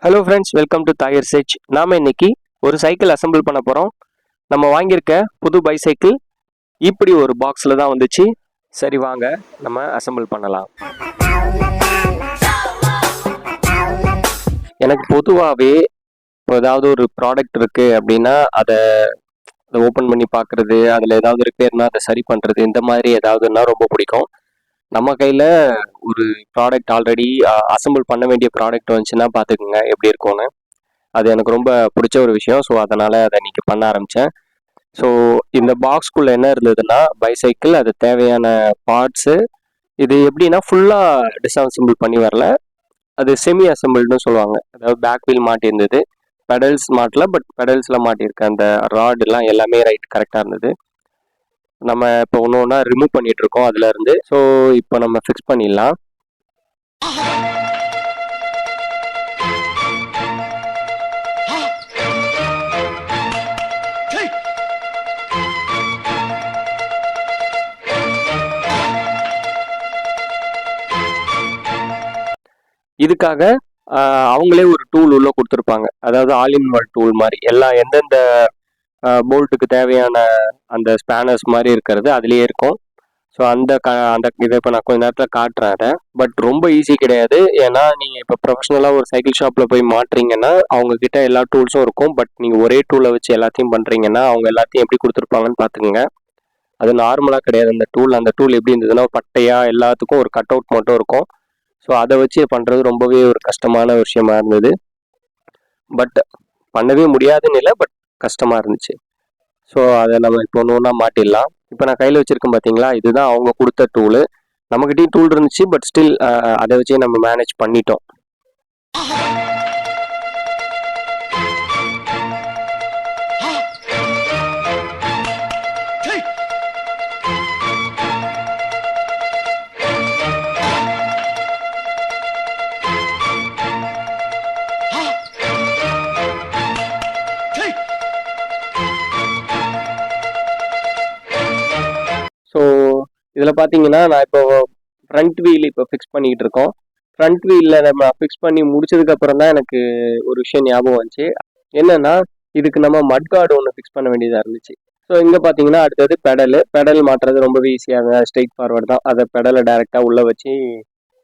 Hello friends, welcome to தாயர் சேச். நாம் இன்னைக்கு ஒரு சைக்கிள் அசம்பிள் பண்ண போகிறோம். நம்ம வாங்கியிருக்க புது பைசைக்கிள் இப்படி ஒரு பாக்ஸில் தான் வந்துச்சு. சரி, வாங்க நம்ம அசம்பிள் பண்ணலாம். எனக்கு பொதுவாகவே ஏதாவது ஒரு ப்ராடக்ட் இருக்குது அப்படின்னா அதை ஓப்பன் பண்ணி பார்க்குறது, அதில் ஏதாவது ரிப்பேர்னா அதை சரி பண்ணுறது, இந்த மாதிரி ஏதாவதுன்னா ரொம்ப பிடிக்கும். நம்ம கையில் ஒரு ப்ராடக்ட் ஆல்ரெடி அசம்பிள் பண்ண வேண்டிய ப்ராடக்ட் வந்துச்சுன்னா பார்த்துக்குங்க எப்படி இருக்கும்னு. அது எனக்கு ரொம்ப பிடிச்ச ஒரு விஷயம். ஸோ அதனால் அதை இன்னைக்கு பண்ண ஆரம்பித்தேன். ஸோ இந்த பாக்ஸ்குள்ளே என்ன இருந்ததுன்னா, பைசைக்கிள், அது தேவையான பார்ட்ஸு. இது எப்படின்னா ஃபுல்லாக டிஸ்அசம்பிள் பண்ணி வரல, அது செமி அசம்பிள்னு சொல்லுவாங்க. அதாவது பேக் வீல் மாட்டியிருந்தது, பெடல்ஸ் மாட்டல, பட் பெடல்ஸில் மாட்டியிருக்க அந்த ராடுலாம் எல்லாமே ரைட் கரெக்டாக இருந்தது. நம்ம இப்போ ஒன்று ஒன்றா ரிமூவ் பண்ணிட்டு இருக்கோம் அதுல இருந்து. ஸோ இப்போ நம்ம ஃபிக்ஸ் பண்ணிடலாம். இதுக்காக அவங்களே ஒரு டூல் உள்ள கொடுத்துருப்பாங்க. அதாவது ஆல் இன் ஒன் டூல் மாதிரி எல்லாம் எந்தெந்த போல்ட்டுக்கு தேவையான அந்த ஸ்பேனர்ஸ் மாதிரி இருக்கிறது அதுலேயே இருக்கும். ஸோ அந்த இதை இப்போ நான் கொஞ்ச நேரத்தில் காட்டுறேன் அதை. பட் ரொம்ப ஈஸி கிடையாது. ஏன்னா நீங்கள் இப்போ ப்ரொஃபஷனலாக ஒரு சைக்கிள் ஷாப்பில் போய் மாட்டுறீங்கன்னா அவங்கக்கிட்ட எல்லா டூல்ஸும் இருக்கும். பட் நீங்கள் ஒரே டூலை வச்சு எல்லாத்தையும் பண்ணுறீங்கன்னா அவங்க எல்லாத்தையும் எப்படி கொடுத்துருப்பாங்கன்னு பார்த்துக்குங்க. அது நார்மலாக கிடையாது. அந்த டூல் எப்படி இருந்ததுன்னா பட்டையாக எல்லாத்துக்கும் ஒரு கட் அவுட் மட்டும் இருக்கும். ஸோ அதை வச்சு பண்ணுறது ரொம்பவே ஒரு கஷ்டமான விஷயமா இருந்தது. பட் பண்ணவே முடியாதுன்னு இல்லை, பட் கஷ்டமாக இருந்துச்சு. ஸோ அதை நம்ம இப்போ ஒன்று ஒன்றா மாட்டிடலாம். இப்போ நான் கையில் வச்சுருக்கேன் பார்த்தீங்களா, இதுதான் அவங்க கொடுத்த டூலு. நம்மக்கிட்டையும் டூல் இருந்துச்சு, பட் ஸ்டில் அதை வச்சே நம்ம மேனேஜ் பண்ணிட்டோம். ஸோ இதில் பார்த்தீங்கன்னா நான் இப்போ ஃப்ரண்ட் வீல் இப்போ ஃபிக்ஸ் பண்ணிக்கிட்டு இருக்கோம். ஃப்ரண்ட் வீலில் நம்ம ஃபிக்ஸ் பண்ணி முடிச்சதுக்கப்புறம் தான் எனக்கு ஒரு விஷயம் ஞாபகம் வந்துச்சு. என்னென்னா, இதுக்கு நம்ம மட் கார்டு ஒன்று ஃபிக்ஸ் பண்ண வேண்டியதாக இருந்துச்சு. ஸோ இங்கே பார்த்தீங்கன்னா அடுத்தது பெடல் மாட்டுறது ரொம்பவே ஈஸியாக ஸ்ட்ரெயிட் ஃபார்வர்டு தான். அதை பெடலை டைரெக்டாக உள்ளே வச்சு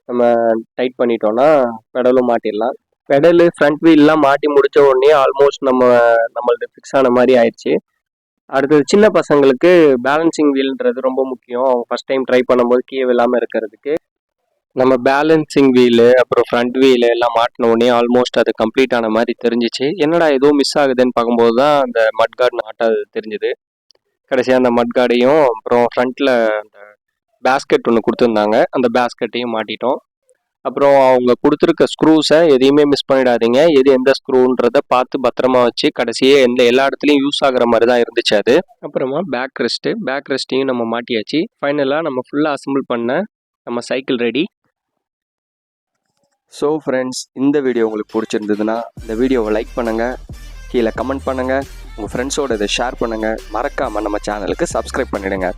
நம்ம டைட் பண்ணிட்டோம்னா பெடலும் மாட்டிடலாம். பெடலு ஃப்ரண்ட் வீல்லாம் மாட்டி முடித்த உடனே ஆல்மோஸ்ட் நம்மளது ஃபிக்ஸ் ஆன மாதிரி ஆயிடுச்சு. அடுத்தது சின்ன பசங்களுக்கு பேலன்சிங் வீல்ன்றது ரொம்ப முக்கியம். அவங்க ஃபஸ்ட் டைம் ட்ரை பண்ணும்போது கீழே விழாமல் இருக்கிறதுக்கு நம்ம பேலன்சிங் வீலு அப்புறம் ஃப்ரண்ட் வீலு எல்லாம் மாட்டின உடனே ஆல்மோஸ்ட் அது கம்ப்ளீட் ஆன மாதிரி தெரிஞ்சிச்சு. என்னடா ஏதோ மிஸ் ஆகுதுன்னு பார்க்கும்போது தான் அந்த மட் கார்டு மாட்டாது தெரிஞ்சுது. கடைசியாக அந்த மட் கார்டையும் அப்புறம் ஃப்ரண்ட்டில் அந்த பேஸ்கெட் ஒன்று கொடுத்துருந்தாங்க, அந்த பேஸ்கெட்டையும் மாட்டிட்டோம். அப்புறம் அவங்க கொடுத்துருக்க ஸ்க்ரூஸை எதையுமே மிஸ் பண்ணிடாதீங்க. எந்த ஸ்க்ரூன்றதை பார்த்து பத்திரமா வச்சு கடைசியே எல்லா இடத்துலையும் யூஸ் ஆகுற மாதிரி தான் இருந்துச்சு அது. அப்புறமா பேக் ரெஸ்ட்டையும் நம்ம மாட்டியாச்சு. ஃபைனலாக நம்ம ஃபுல்லாக அசம்பிள் பண்ண நம்ம சைக்கிள் ரெடி. ஸோ ஃப்ரெண்ட்ஸ், இந்த வீடியோ உங்களுக்கு பிடிச்சிருந்ததுன்னா இந்த வீடியோவை லைக் பண்ணுங்கள், கீழே கமெண்ட் பண்ணுங்கள், உங்கள் ஃப்ரெண்ட்ஸோட இதை ஷேர் பண்ணுங்கள், மறக்காமல் நம்ம சேனலுக்கு சப்ஸ்கிரைப் பண்ணிவிடுங்க.